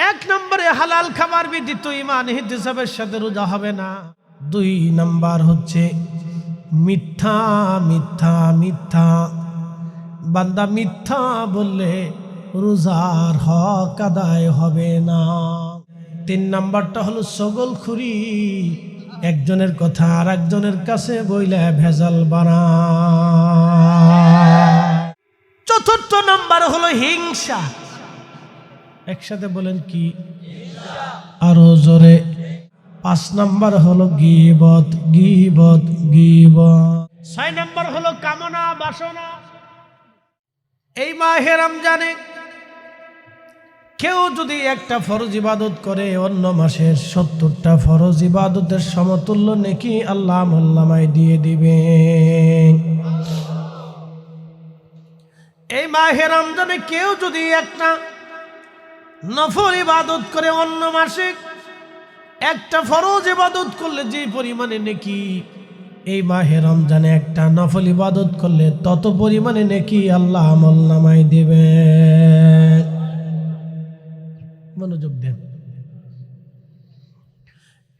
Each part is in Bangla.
এক নম্বরে হালাল খাবার ব্যতীত ঈমান ইহতিসাবের সাথে রোজা হবে না। 2 নাম্বার হচ্ছে মিথ্যা মিথ্যা মিথ্যা। বান্দা মিথ্যা বললে রোজার হক আদায় হবে না। 3 নাম্বারটা হলো ছগলখুরি, একজনের কথা আর একজনের কাছে বইলে ভেজাল বানা। 4th নাম্বার হলো হিংসা। একসাথে বলেন কি? আরো জোরে। 5 নাম্বার হলো গীবত গীবত গীবত। 6 নাম্বার হলো কামনা বাসনা। এই মাহে রমজানে কেউ যদি একটা ফরজ ইবাদত করে অন্য মাসের 70টা ফরজ ইবাদতের সমতুল্য নেকি আল্লাহ আমলনামায় দিয়ে দিবে। এই মাহে রমজানে কেউ যদি একটা নফল ইবাদত করে অন্য মাসে একটা ফরজ ইবাদত করলে যে পরিমাণে নেকি, এই মাহে রমজানে একটা নফল ইবাদত করলে তত পরিমাণে নেকি আল্লাহ আমলনামায় দিবে। মনোযোগ দেন।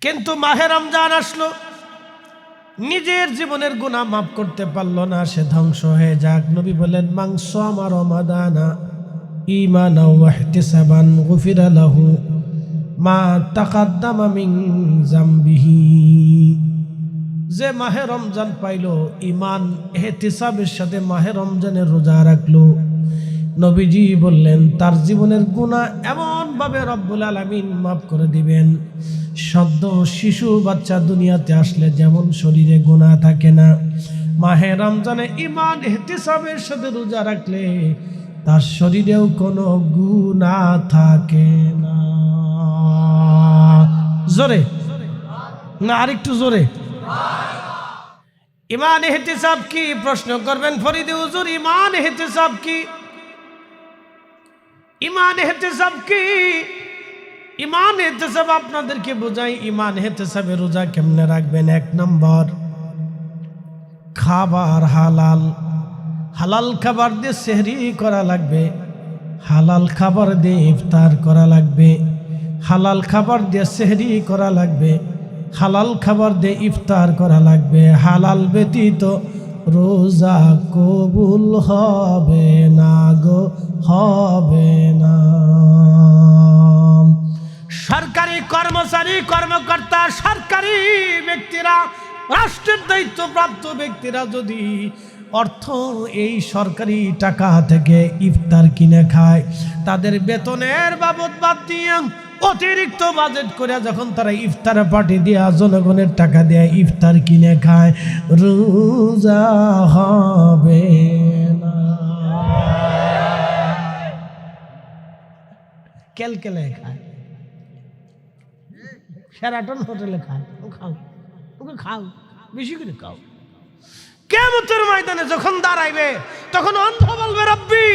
কিন্তু মাহে রমজান আসলো, নিজের জীবনের গুনাহ মাফ করতে পারলো না, সে ধ্বংস হয়ে যাক। নবী বলেন মান সামা রমাদানা ঈমানাও ওয়া ইহতিসাবান গুফিরা লাহু মা তাকাদ্দামা মিন যামবিহি। যে মাহে রমজান পাইলো, ঈমান ইহতিসাবের সাথে মাহে রমজানের রোজা রাখলো, নবীজি বললেন তার জীবনের গুনাহ এমন ভাবে রব্বুল আলামিন মাফ করে দিবেন। সদ্য শিশু বাচ্চা দুনিয়াতে আসলে যেমন শরীরে গুনাহ থাকে না, মাহে রমজানে ঈমান ইহতিসাবের সাথে রোজা রাখলে তার শরীরেও কোনো গুনাহ থাকে না। জোরে না আরেকটু জোরে। ঈমান ইহতিসাব কি? প্রশ্ন করবেন ফরিদে হুজুর ঈমান ইহতিসাব কি? ঈমান ইহতিসাব কি? ঈমান ইহতিসাব আপনাদেরকে বোঝাই। ঈমান ইহতিসাবে রোজা কেমনে রাখবেন? 1 নম্বর, খাবার হালাল। হালাল খাবার দিয়ে সেহরি করা লাগবে, হালাল খাবার দিয়ে ইফতার করা লাগবে, হালাল খাবার দিয়ে সেহরি করা লাগবে, হালাল খাবার দিয়ে ইফতার করা লাগবে। হালাল ব্যতীত রোজা কবুল হবে না গো, হবে না। সরকারি কর্মচারী কর্মকর্তা, সরকারি ব্যক্তিরা, রাষ্ট্রের দায়িত্বপ্রাপ্ত ব্যক্তিরা যদি অর্থ এই সরকারি টাকা থেকে ইফতার কিনে খায়, তাদের বেতনের বাবদ বাদ দিয়ে অতিরিক্ত বাজেট করে যখন তারা ইফতার পার্টি দিয়া জনগণের টাকা দিয়ে ইফতার কিনে খায়, রোজা হবে না। কেলকেলে খায়, শেরাটন হোটেলে খায়, ও খাও, ওকে খাও, বেশি করে খাও। কিয়ামতের ময়দানে যখন দাঁড়াইবে তখন অন্ধ বলবে রব্বি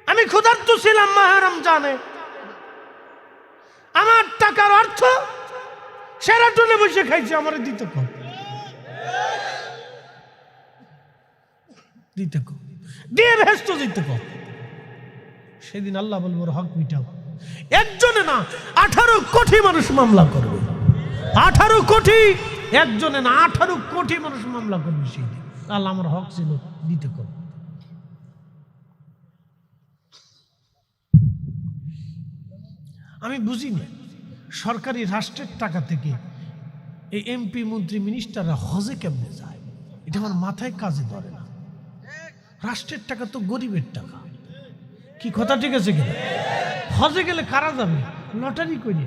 আমি ক্ষুধার্ত ছিলাম মাহে রমজানে, আমার টাকার অর্থ শেরাটনে বসে খাইছি, আমার দিতে কম, দিতে কম, দিয়ে ভেস্ত দিতে কম। সেদিন আল্লাহ বলবো হক মিটাও। একজনে না 18 কোটি মানুষ মামলা করবে। 18 কোটি, একজনে না 18 কোটি মানুষ মামলা করবে সেদিন। আল্লাহ আমার হক ছিল, দিতে কম। আমি বুঝি না সরকারি রাষ্ট্রের টাকা থেকে এই এমপি মন্ত্রী মিনিস্টাররা হজে কেমনে যায়, এটা আমার মাথায় কাজে ধরে না। রাষ্ট্রের টাকা তো গরিবের টাকা, কি কথা ঠিক আছে কিনা? হজে গেলে কারা যাবে? লটারি করে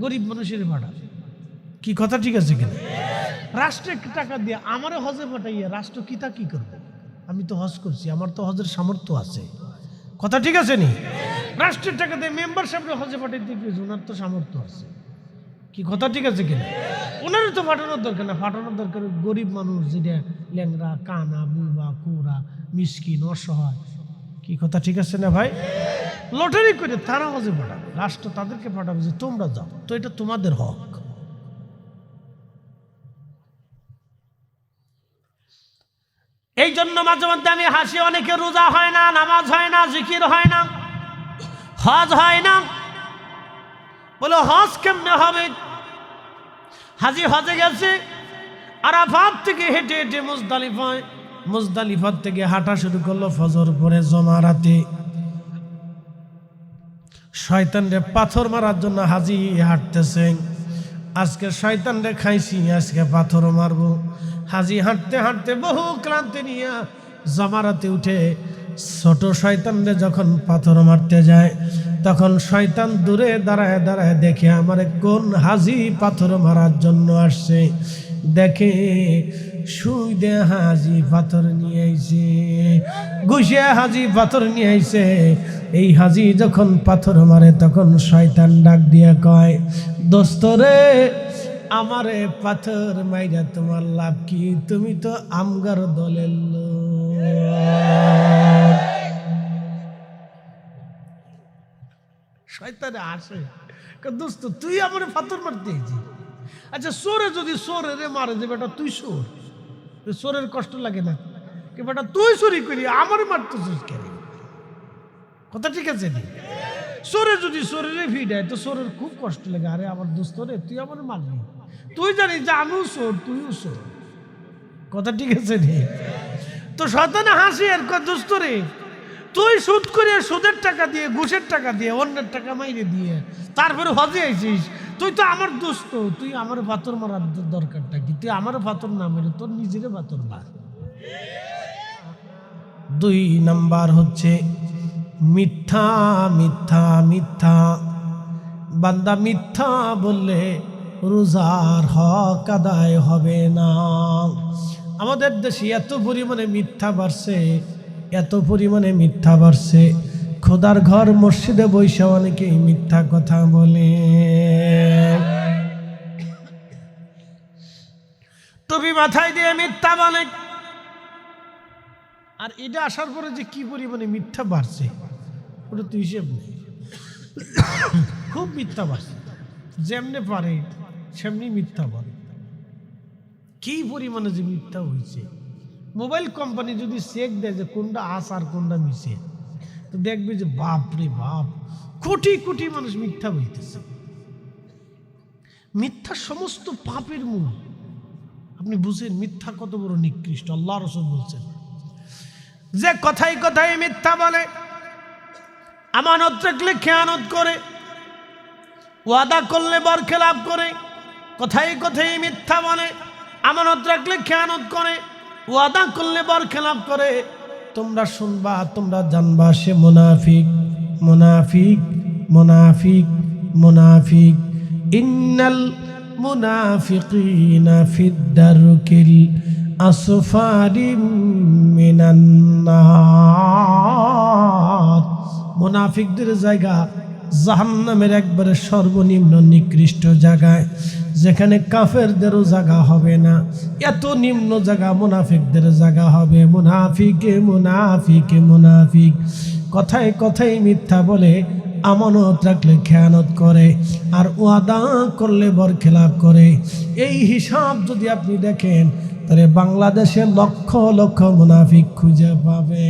গরিব মানুষের ভাড়া, কি কথা ঠিক আছে কিনা? রাষ্ট্রের টাকা দিয়ে আমারে হজে পাঠাইয়া রাষ্ট্র কি তা কি করবে? আমি তো হজ করছি, আমার তো হজের সামর্থ্য আছে, কথা ঠিক আছে নি? রাষ্ট্রের টাকা দিয়ে মেম্বার সাহেবরা হজে পাঠাইতে গিয়েছে, ওনার তো সামর্থ্য আছে, কি কথা ঠিক আছে কিনা? ওনারও তো পাঠানোর দরকার না, পাঠানোর দরকার গরিব মানুষ, যেটা ল্যাংরা কানা বুবা কুড়া মিসকিন অসহায়, কি কথা ঠিক আছে না ভাই? লটারি করে তারা হজে পাঠাবে, রাষ্ট্র তাদেরকে পাঠাবে যে তোমরা যাও, তো এটা তোমাদের হক। এই জন্য মাঝে মধ্যে আমি হাসি, অনেকে রোজা হয় না, নামাজ হয় না, জিকির হয় না, হজ হয় না। বলো হজ কেমনে হবে? হাজি হজে গেছে, আরাফাত থেকে হেঁটে হেঁটে মুজদালিফায়, মুজদালিফার থেকে হাঁটা শুরু করলো ফজর পরে জমারাতে। শয়তানরে পাথর মারার জন্য হাজি হাঁটতেছে। আজকে শয়তানরে খাইছি, আজকে পাথর মারবো। হাজি হাঁটতে হাঁটতে বহু ক্লান্তি নিয়ে জমারাতে উঠে ছোট শয়তানরে যখন পাথর মারতে যায়, তখন শয়তান দূরে দাঁড়ায় দাঁড়ায় দেখে আমারে কোন হাজি পাথর মারার জন্য আসছে। দেখে সুই দে হাজি পাথর নিয়ে আইছে, ঘুষে হাজি পাথর নিয়ে আইছে। এই হাজি যখন পাথর মারে তখন শয়তান ডাক দিয়ে কয়, দোস্ত রে, আমারে পাথর মাইরা তোমার লাভ কি? তুমি তো আমগার দলের লোক। শয়তানে আসে, দোস্ত তুই আমারে পাথর মারতে আইছিস। আচ্ছা চোরে যদি চোরে রে মারে যে বেটা তুই চোর, চোরের কষ্ট লাগে না? কি বেটা তুই চুরি করি আমার মারতেছিস কেন? কথা ঠিক আছে নি? চোরে যদি চোরের ভিড়ায় তো চোরের খুব কষ্ট লাগে। আরে আমার দোস্ত রে, তুই আমার মারবি, তুই জানিস যে আমিও চোর তুইও চোর। কথা ঠিক আছে নি? তো শয়তানে হাসি আর কয়, দোস্ত রে, তুই সুদ করে সুদের টাকা দিয়ে, ঘুষের টাকা দিয়ে, অন্যের টাকা মাইরে দিয়ে তারপরে হজে আইছিস, তুই তো আমার দোস্ত, তুই আমার পাথর মারার দরকারটা কি? তুই আমার পাথর না মেরে তোর নিজের পাথর মার। 2 নাম্বার হচ্ছে মিথ্যা, মিথ্যা, মিথ্যা। বান্দা মিথ্যা বললে রোজার হক আদায় হবে না। আমাদের দেশে এত পরিমাণে মিথ্যা বাড়ছে, এত পরিমাণে মিথ্যা বাড়ছে, খোদার ঘর মসজিদে বৈশা অনেকেই মিথ্যা কথা বলে। টুপি মাথায় দিয়ে মিথ্যা বলে। আর এটা আসার পরে যে কি পরিমাণে মিথ্যা বাড়ছে ওটা তো হিসেব নেই। খুব মিথ্যা বাড়ছে, যেমনে পারে সেমনি মিথ্যা বলে। কি পরিমাণে যে মিথ্যা হয়েছে। মোবাইল কোম্পানি যদি চেক দেয় যে কোনটা আস আর কোনটা মিশে, তো দেখবে যে বাপ রে বাপ, কোটি কোটি মানুষ মিথ্যা বলতেছে। মিথ্যা সমস্ত পাপের মূল। আপনি বুঝেন মিথ্যা কত বড় নিকৃষ্ট। আল্লাহ রাসূল বলছেন যে কথায় কথায় মিথ্যা বলে, আমানত রাখলে খেয়ানত করে, ওয়াদা করলে বরখেলাপ করে। কথায় কথায় মিথ্যা বলে, আমানত রাখলে খেয়ানত করে, ওয়াদা করলে বরখেলাপ করে। তোমরা শুনবা, তোমরা জানবা সে মুনাফিক, মুনাফিক, মুনাফিক, মুনাফিক। ইন্নাল মুনাফিকিনা ফিদ দারকিল আসফারি মিনান নার। মুনাফিকদের জায়গা জাহান্নামের একবারে সর্বনিম্ন নিকৃষ্ট জায়গায়, যেখানে কাফেরদেরও জায়গা হবে না, এত নিম্ন জায়গা মুনাফিকদের জায়গা হবে। মুনাফিকে, মুনাফিকে, মুনাফিক। কথায় কথায় মিথ্যা বলে, আমানত রাখলে খেয়ানত করে, আর ওয়াদা করলে বরখেলাপ করে। এই হিসাব যদি আপনি দেখেন তাহলে বাংলাদেশে লক্ষ লক্ষ মুনাফিক খুঁজে পাবেন।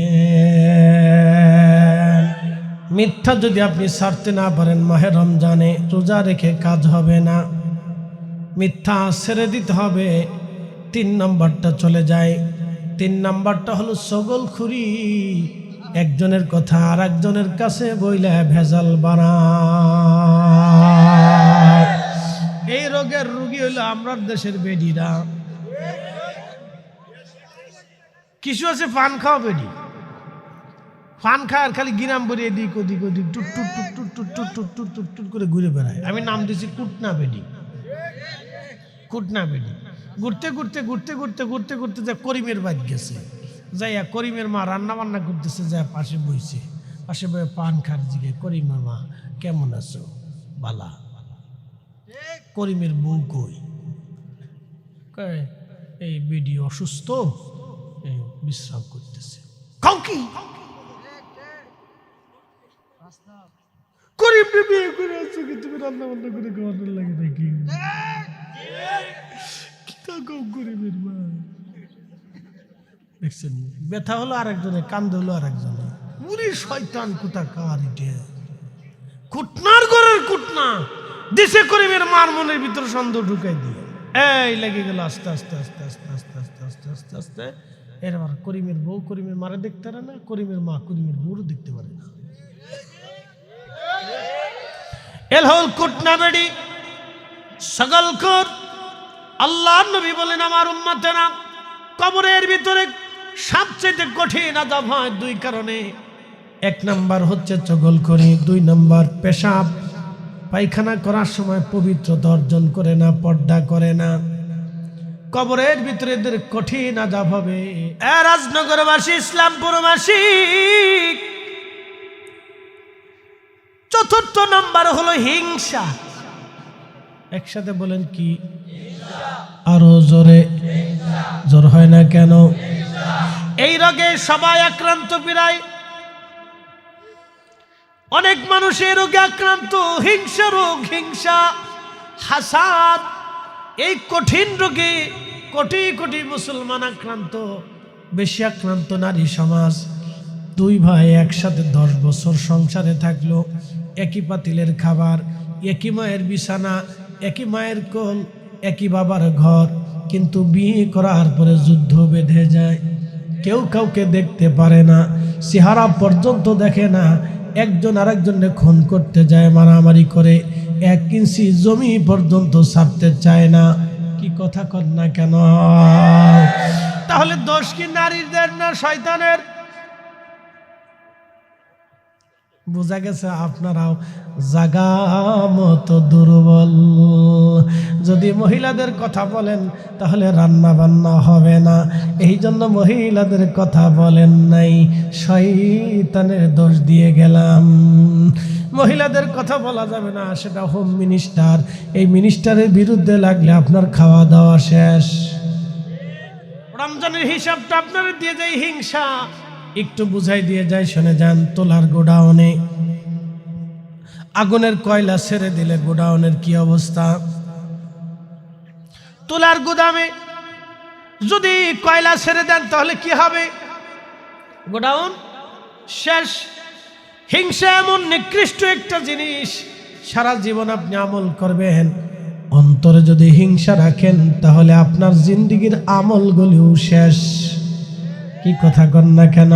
মিথ্যা যদি আপনি ছাড়তে না পারেন, মাহে রমজানে রোজা রেখে কাজ হবে না। মিথ্যা ছেড়ে দিতে হবে। 3 নাম্বারটা চলে যায়। 3 নাম্বারটা হলো ছগলখুরি। একজনের কথা আর একজনের কাছে বইলে ভেজাল বানায়। এই রোগের রোগী হলো আমরা দেশের বেডিরা। কিছু আছে পান খাওয়া বেডি, পান খায় খালি গিরাম বলে এদিক ওদিক ওদিক টুট টুট টুট টুট টুট টুট টুট টুট টুট টুট করে ঘুরে বেড়ায়। আমি নাম দিয়েছি কুটনা বেডি। কুটনা বেডি ঘুরতে ঘুরতে ঘুরতে ঘুরতে ঘুরতে ঘুরতে যা করিমের বাড়ি গেছে, যাইয়া করিমের মা রান্না বান্না করতেছে, যা পাশে বইছে, পাশে বয়ে পান খার জিগে, করিমের মা কেমন আছো? বালা। করিমের বউ কই? কয় এই বেডি অসুস্থ, বিশ্রাম করতেছে। কাউ কি করিমকে বিয়ে করে আসছো কি তুমি? রান্না বান্না করে খাওয়ানোর লাগে নাকি? করিমের মা দেখছেন, ব্যথা হলো আরেকজনে, কান্দ হলো আরেকজনে। মুড়ি শয়তান কোথাকার এটা। কুটনার ঘরের কুটনা দিছে করিমের মার মনের ভিতরে সন্দেহ ঢুকাই দিয়ে এই লেগে গেল আস্তে আস্তে আস্তে আস্তে আস্তে আস্তে আস্তে আস্তে আস্তে এরবার করিমের বউ করিমের মারে দেখতে পারে না, করিমের মা করিমের বউরও দেখতে পারে না। এল হল কুটনা বেড়ি সকল কর। আল্লাহর নবী বলেন আমার উম্মতেরা কবরের ভিতরে সবচেয়ে কঠিন আযাব হয় দুই কারণে। এক নাম্বার হচ্ছে চগলখড়ি, দুই নাম্বার পেশাব পায়খানা করার সময় পবিত্রতা অর্জন করে না, পর্দা করে না। কবরের ভিতরে এদের কঠিন আযাব হবে। রাজনগরবাসী, ইসলামপুরবাসী, চতুর্থ নাম্বার হলো হিংসা। একসাথে বলেন কি? আরো জোরে, জোর হয় না কেন? এই রোগে সবাই আক্রান্ত প্রায়। অনেক মানুষের রোগে আক্রান্ত, হিংসা রোগ, হিংসা, হাসাদ। এই কঠিন রোগে কোটি কোটি মুসলমান আক্রান্ত। বেশি আক্রান্ত নারী সমাজ। দুই ভাই একসাথে 10 বছর সংসারে থাকলো, একই পাতিলের খাবার, একই মায়ের বিছানা, একই মায়ের কোল, একই বাবার ঘর, কিন্তু বিয়ে করার পরে যুদ্ধ বেঁধে যায়। কেউ কাউকে দেখতে পারে না, চেহারা পর্যন্ত দেখে না। একজন আরেকজনকে খুন করতে যায়, মারামারি করে, 1 ইঞ্চি জমি পর্যন্ত ছাড়তে চায় না। কি কথা কর না কেন? তাহলে দোষ কি নারীদের না শয়তানের? বোঝা গেছে আপনারাও জাগা মতো দুর্বল। যদি মহিলাদের কথা বলেন তাহলে রান্না বান্না হবে না, এই জন্য মহিলাদের কথা বলেন নাই, শয়তানের দোষ দিয়ে গেলাম। মহিলাদের কথা বলা যাবে না, সেটা হোম মিনিস্টার। এই মিনিস্টারের বিরুদ্ধে লাগলে আপনার খাওয়া দাওয়া শেষ। রমজানের হিসাবটা আপনারা দিয়ে যায় হিংসা। একটু বুঝাই দিয়ে যায়, শুনে যান। তোলার গোডাউনে আগুনের কয়লা ছেড়ে দিলে গোডাউনের কি অবস্থা? তোলার গোদামে যদি কয়লা ছেড়ে দেন তাহলে কি হবে? গোডাউন শেষ। হিংসা এমন নিকৃষ্ট একটা জিনিস, সারা জীবন আপনি আমল করবেন, অন্তরে যদি হিংসা রাখেন তাহলে আপনার জিন্দেগির আমলগুলিও শেষ। কি কথা কর না কেন?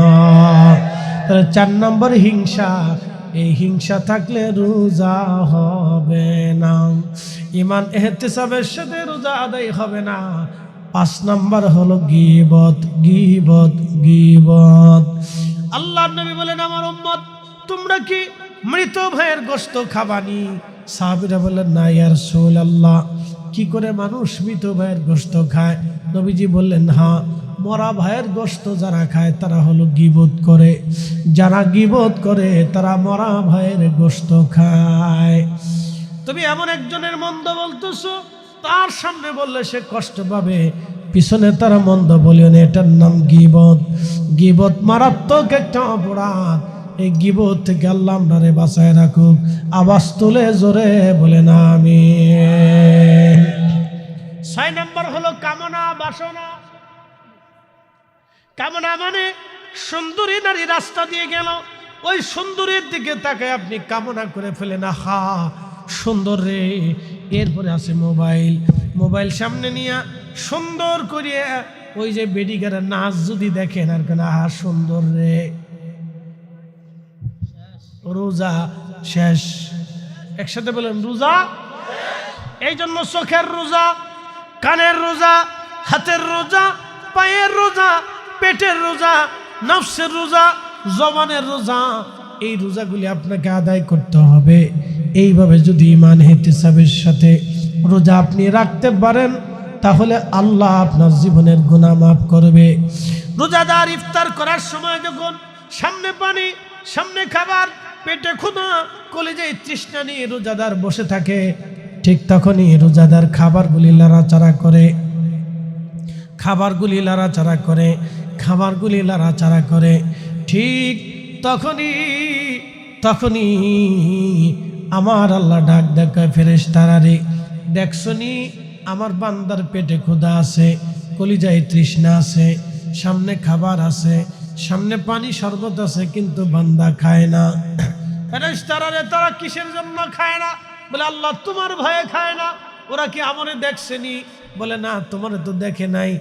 তাহলে 4 নম্বর হিংসা। এই হিংসা থাকলে রোজা হবে না, ঈমান ইহতিসাবের সাথে রোজা আদায় হবে না। 5 নম্বর হলো গীবত, গীবত, গীবত। আল্লাহর নবী বলেন আমার উম্মত তোমরা কি মৃত ভাইয়ের গোশত খাবানি? সাহাবীরা বললেন না ইয়া রাসূলুল্লাহ। কি করে মানুষ মৃত ভাইয়ের গোশত খায়? নবীজি বললেন হ্যাঁ, মরা ভাইয়ের গোশত যারা খায় তারা হলো গীবত করে। যারা গীবত করে তারা মরা ভাইয়ের গোশত খায়। তুমি এমন একজনের মন্দ বলতেছো, তার সামনে বললে সে কষ্ট পাবে, পিছনে তারা মন্দ বলিও না, এটার নাম গীবত। গীবত মারাত্মক একটা অপরাধ। এই গীবত থেকে আল্লাহ আমারে বাঁচায় রাখুক। আওয়াজ তুলে জোরে বলেন আমিন। 6 নম্বর হলো কামনা বাসনা। কামনা মানে সুন্দরী নারী রাস্তা দিয়ে গেল, ওই সুন্দরীর দিকে তাকায় আপনি কামনা করে ফেলেন, আহা সুন্দর রে। এরপরে আছে মোবাইল, মোবাইল সামনে নিয়ে সুন্দর করিয়া ওই যে বেডিগারের নাচ যদি দেখেন আর কেন, আহা সুন্দর রে। রোজা শেষ। একসাথে বলেন রোজা। এই জন্য চোখের রোজা, কানের রোজা, হাতের রোজা, পায়ের রোজা, পেটের রোজা, নফসের রোজা, জবানের রোজা, এই রোজাগুলি আপনাকে আদায় করতে হবে। এইভাবে যদি ঈমান ইহতিসাবের সাথে রোজা আপনি রাখতে পারেন তাহলে আল্লাহ আপনার জীবনের গুনাহ মাফ করবে। রোজাদার ইফতার করার সময় যখন সামনে পানি, সামনে খাবার, পেটে ক্ষুধা, কলিজায় তৃষ্ণা নিয়ে রোজাদার বসে থাকে, ঠিক তখনই রোজাদার খাবারগুলি লাড়াচাড়া করে, খাবারগুলি লাড়াচাড়া করে, খাবারগুলি লাড়াচাড়া করে। ঠিক তখনই আমার আল্লাহ ডাক ডাকায় ফেরেশতারা, রে দেখছনি আমার বান্দার পেটে ক্ষুধা আছে, কলিজায় তৃষ্ণা আছে, সামনে খাবার আছে, সামনে পানি শরবত আছে, কিন্তু বান্দা খায় না। ফেরেশতারা রে তারা কিসের জন্য খায় না? বলে আল্লাহ তোমার ভয়ে খায় না। ওরা কি আমারে দেখছেনি? বলে না, তোমারে তো দেখে নাই।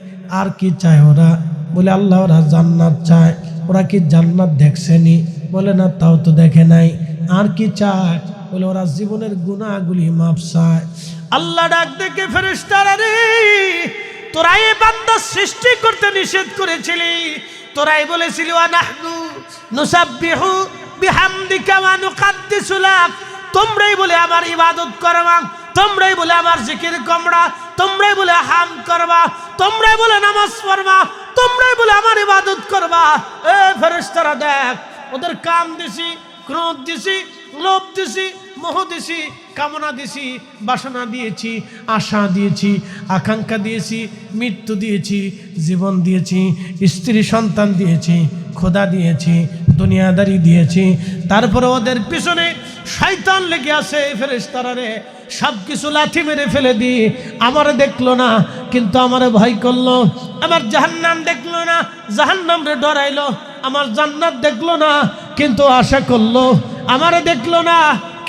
আর কি চায় ওরা? বলে আল্লাহ ওরা জান্নাত চায়। ওরা কি জান্নাত দেখছেনি? বলে না, তাও তো দেখে নাই। আর কি চায়? বলে ওরা জীবনের গুনাহগুলি মাফ চায়। আল্লাহ ডাক দেখে ফেরেশতারা রে, তোরা এই বান্দা সৃষ্টি করতে নিষেধ করেছিলি, তোরাই বলেছিলি ওয়া নাহনু নুসাব্বিহু বিহামদিকা ওয়া নুকাদ্দিসু লাক, তোমরাই বলে আমার ইবাদত করবা, তোমরাই বলে আমার জিকির করবা, তোমরাই বলে হামদ করবা, তোমরাই বলে নামাজ পড়বা, তোমরাই বলে আমার ইবাদত করবা। এ ফেরেশতারা দেখ, ওদের কাম দিছি, ক্রোধ দিছি, লোভ দিছি, মোহ দিছি, কামনা দিছি, বাসনা দিয়েছি, আশা দিয়েছি, আকাঙ্ক্ষা দিয়েছি, মৃত্যু দিয়েছি, জীবন দিয়েছি, স্ত্রী সন্তান দিয়েছি, খোদা দিয়েছি, দুনিয়াদারি দিয়েছি। তারপরে ওদের পিছনে শয়তান লেগে আছে। ফেরেশতারা রে, সব কিছু লাথি মেরে ফেলে দি। আমার দেখলো না, কিন্তু আমার ভয় করলো। আমার জাহান্নাম দেখলো না, জাহান্নাম রে ডরাইলো। আমার জান্নাত দেখলো না, কিন্তু আশা করলো। আমারে দেখলো না,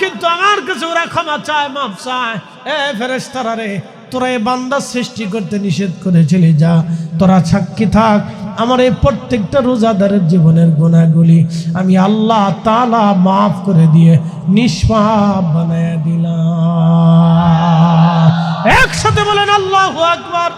কিন্তু আমার কাছে ওরা ক্ষমা চায়, মাফ চায়। এ ফেরেশতারা রে, তোরা এই বান্দা সৃষ্টি করতে নিষেধ করেছিলি, যা তোরা সাক্ষী থাক। আমার এই প্রত্যেকটা রোজাদারের জীবনের গুনাহগুলি আমি আল্লাহ তাআলা মাফ করে দিয়ে নিষ্পাপ বানায় দিলাম। একসাথে বলেন আল্লাহু আকবার।